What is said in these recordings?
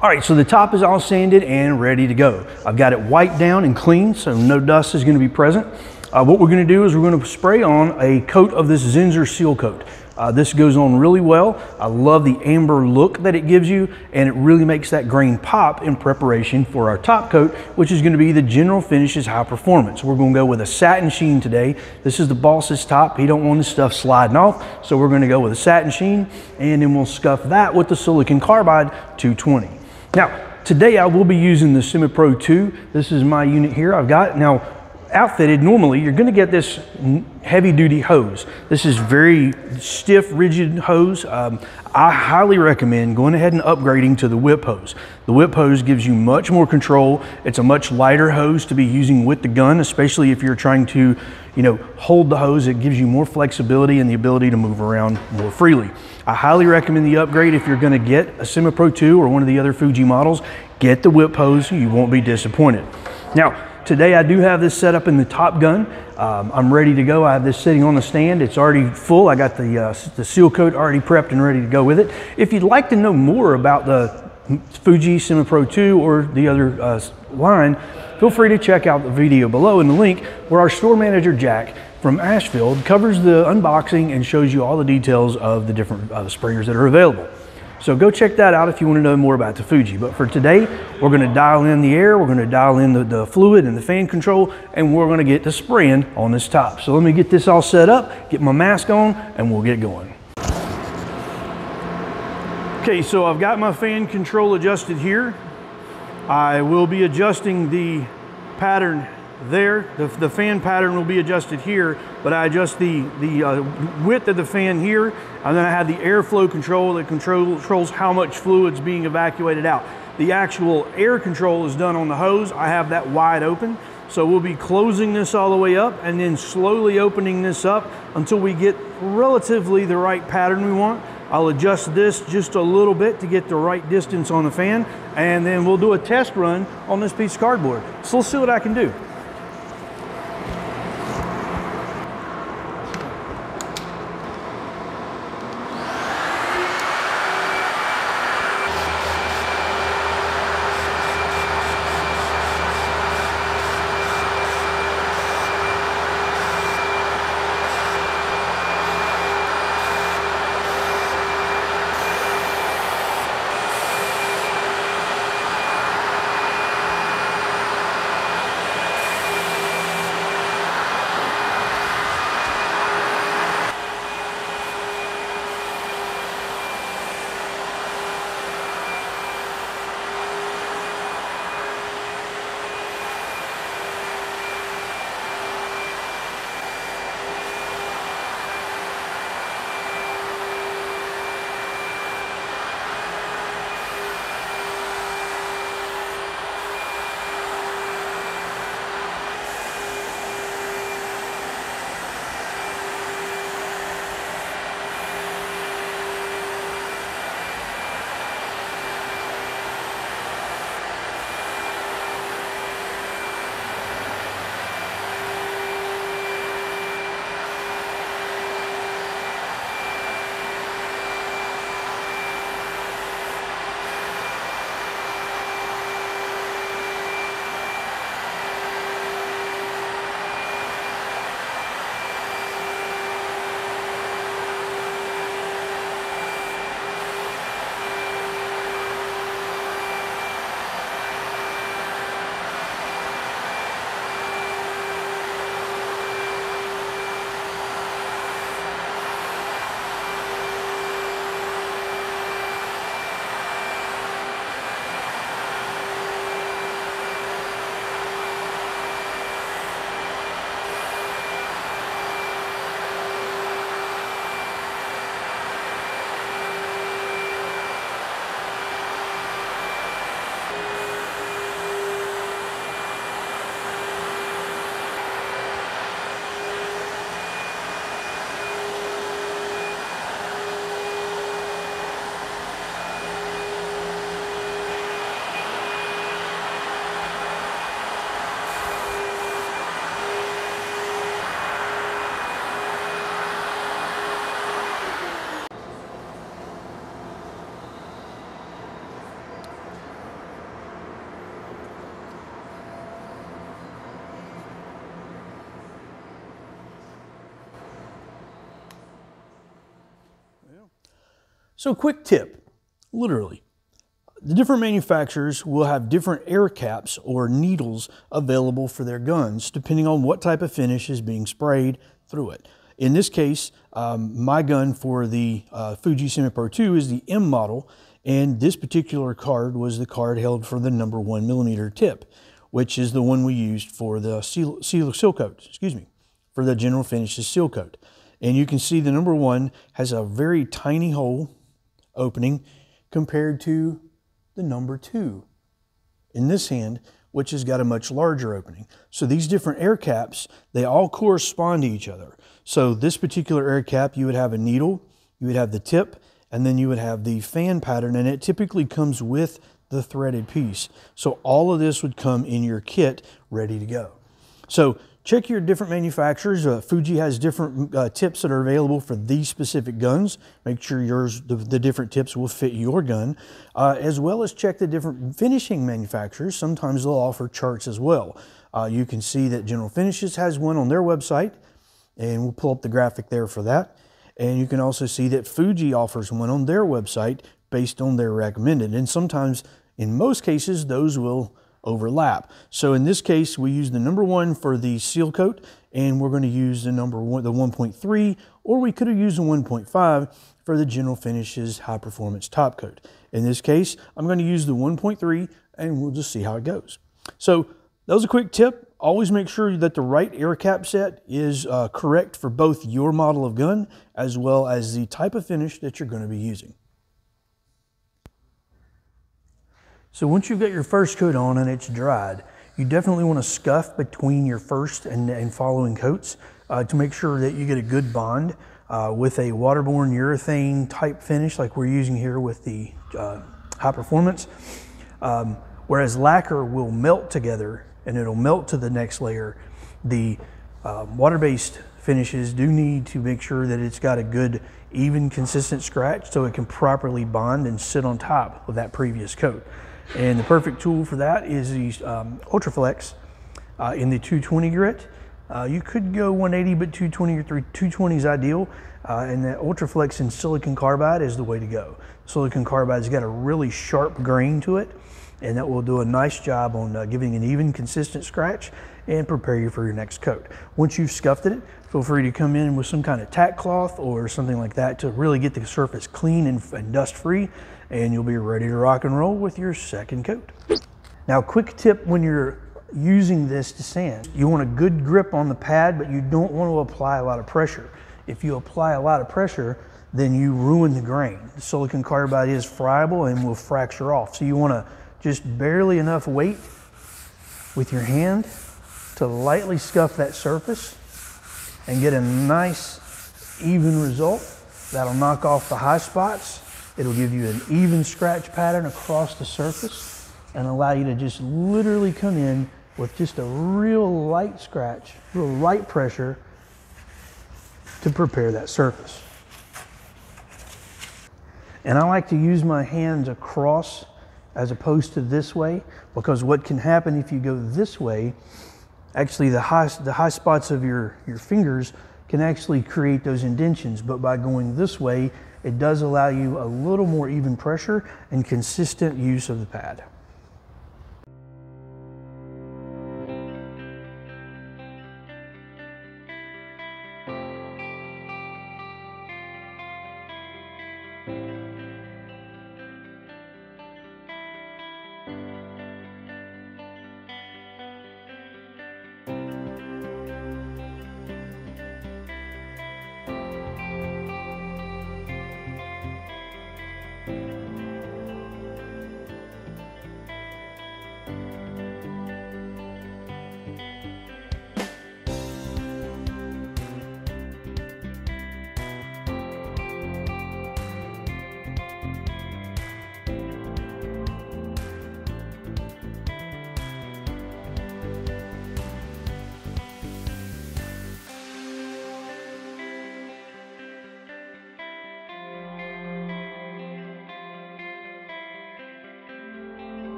All right, so the top is all sanded and ready to go. I've got it wiped down and clean, so no dust is gonna be present. What we're gonna do is we're gonna spray on a coat of this Zinsser Sealcoat. This goes on really well. I love the amber look that it gives you, and it really makes that grain pop in preparation for our top coat, which is gonna be the General Finishes High Performance. We're gonna go with a satin sheen today. This is the boss's top. He don't want this stuff sliding off, so we're gonna go with a satin sheen, and then we'll scuff that with the silicon carbide 220. Now, today I will be using the Semi-Pro 2. This is my unit here I've got. Now, outfitted, normally you're gonna get this heavy duty hose. This is very stiff, rigid hose. I highly recommend going ahead and upgrading to the whip hose. The whip hose gives you much more control. It's a much lighter hose to be using with the gun, especially if you're trying to, hold the hose. It gives you more flexibility and the ability to move around more freely. I highly recommend the upgrade if you're gonna get a Semi-Pro 2 or one of the other Fuji models. Get the whip hose, you won't be disappointed. Now, today I do have this set up in the top gun. I'm ready to go. I have this sitting on the stand. It's already full. I got the seal coat already prepped and ready to go with it. If you'd like to know more about the Fuji Semi-Pro 2 or the other line, feel free to check out the video below in the link where our store manager, Jack, from Ashfield, covers the unboxing and shows you all the details of the different sprayers that are available. So go check that out if you want to know more about the Fuji. But for today, we're going to dial in the air, we're going to dial in the fluid and the fan control, and we're going to get to spraying on this top. So let me get this all set up, get my mask on, and we'll get going. Okay, so I've got my fan control adjusted here. I will be adjusting the pattern there. The fan pattern will be adjusted here, but I adjust the width of the fan here, and then I have the airflow control that controls how much fluid's being evacuated out. The actual air control is done on the hose. I have that wide open, so we'll be closing this all the way up and then slowly opening this up until we get relatively the right pattern we want. I'll adjust this just a little bit to get the right distance on the fan, and then we'll do a test run on this piece of cardboard. So let's see what I can do. So quick tip, literally. The different manufacturers will have different air caps or needles available for their guns, depending on what type of finish is being sprayed through it. In this case, my gun for the Fuji Semi-Pro 2 is the M model, and this particular card was the card held for the number 1mm tip, which is the one we used for the Sealcoat, for the general finishes Sealcoat. And you can see the number 1 has a very tiny hole opening compared to the number 2 in this hand, which has got a much larger opening. So these different air caps, they all correspond to each other. So this particular air cap, you would have a needle, you would have the tip, and then you would have the fan pattern, and it typically comes with the threaded piece. So all of this would come in your kit ready to go. So check your different manufacturers. Fuji has different tips that are available for these specific guns. Make sure the different tips will fit your gun, as well as check the different finishing manufacturers. Sometimes they'll offer charts as well. You can see that General Finishes has one on their website, and we'll pull up the graphic there for that. And you can also see that Fuji offers one on their website based on their recommended. And sometimes, in most cases, those will overlap. So in this case, we use the number 1 for the Sealcoat, and we're going to use the number 1, the 1.3, or we could have used the 1.5 for the General Finishes High Performance Top Coat. In this case, I'm going to use the 1.3, and we'll just see how it goes. So that was a quick tip. Always make sure that the right air cap set is correct for both your model of gun as well as the type of finish that you're going to be using. So once you've got your first coat on and it's dried, you definitely want to scuff between your first and following coats to make sure that you get a good bond with a waterborne urethane type finish like we're using here with the high performance. Whereas lacquer will melt together and it'll melt to the next layer. The water-based finishes do need to make sure that it's got a good, even, consistent scratch so it can properly bond and sit on top of that previous coat. And the perfect tool for that is these Ultraflex in the 220 grit. You could go 180, but 220 or 220 is ideal. And the Ultraflex in silicon carbide is the way to go. Silicon carbide's got a really sharp grain to it, and that will do a nice job on giving an even, consistent scratch and prepare you for your next coat. Once you've scuffed it, feel free to come in with some kind of tack cloth or something like that to really get the surface clean and dust free, and you'll be ready to rock and roll with your second coat. Now, quick tip when you're using this to sand, you want a good grip on the pad, but you don't want to apply a lot of pressure. If you apply a lot of pressure, then you ruin the grain. The silicon carbide is friable and will fracture off. So you want to just barely enough weight with your hand to lightly scuff that surface and get a nice even result. That'll knock off the high spots. It'll give you an even scratch pattern across the surface and allow you to just literally come in with just a real light scratch, real light pressure to prepare that surface. And I like to use my hands across as opposed to this way, because what can happen if you go this way, actually the high spots of your fingers can actually create those indentions, but by going this way, it does allow you a little more even pressure and consistent use of the pad.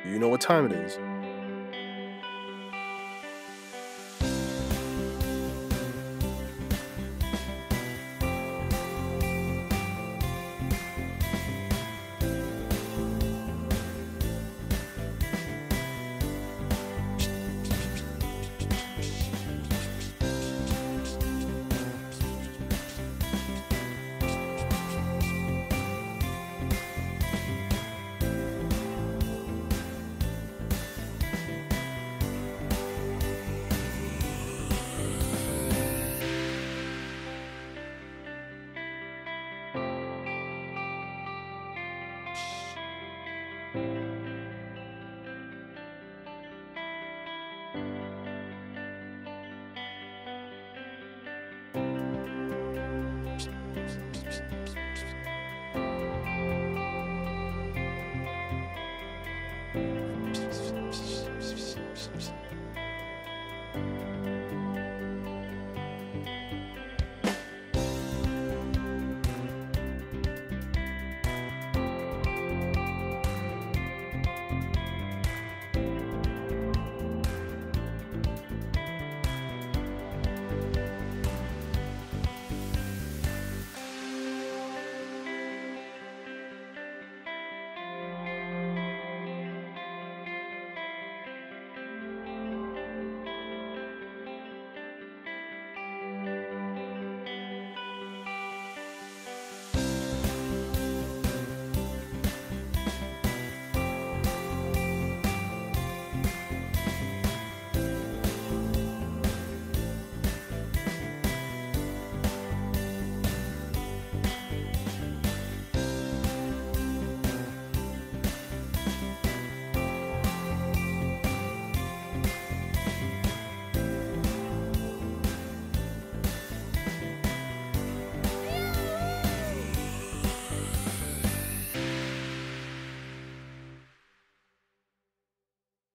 You know what time it is.